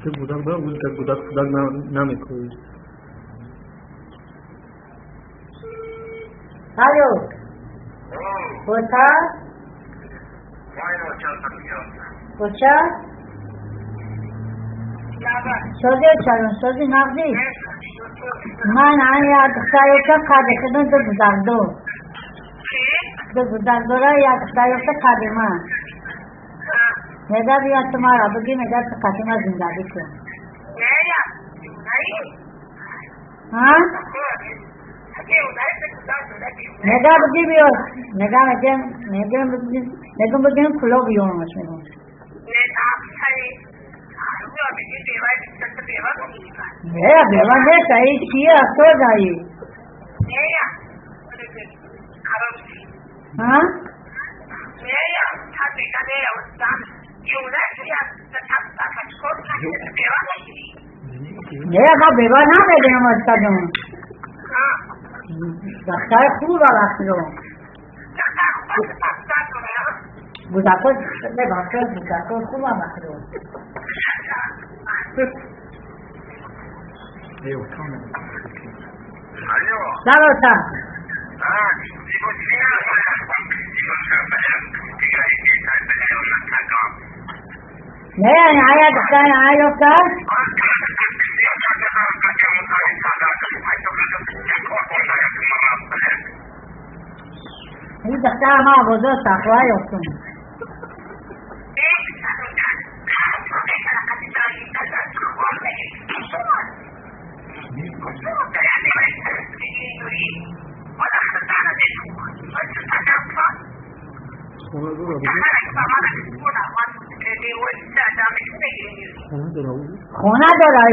تو بودم با اون که بودم خدا نمیکنی. الو. کوتا؟ کوچه؟ شدی نقدی؟ من یاد خیلی کاری کردم دو بزرگ را یاد خیلی کاری من. نگاه بیاد تمہارا بگی نگاه تو خاتمہ زندگی کو. हाँ नगा बगी भी हो नगा बगी खुलो भी हो मछली मेरा बेवा ने सही किया तो जाइए हाँ मेरा का बेवा ना दे देना मत कर दूँ दस्ता है खूब वाला करो बुझाको मैं भाषा बुझाको खूब वाला करो चलो सा मैं आया दस्ता है आया का این دختر ما بزرگ تقوی افتون خونه داره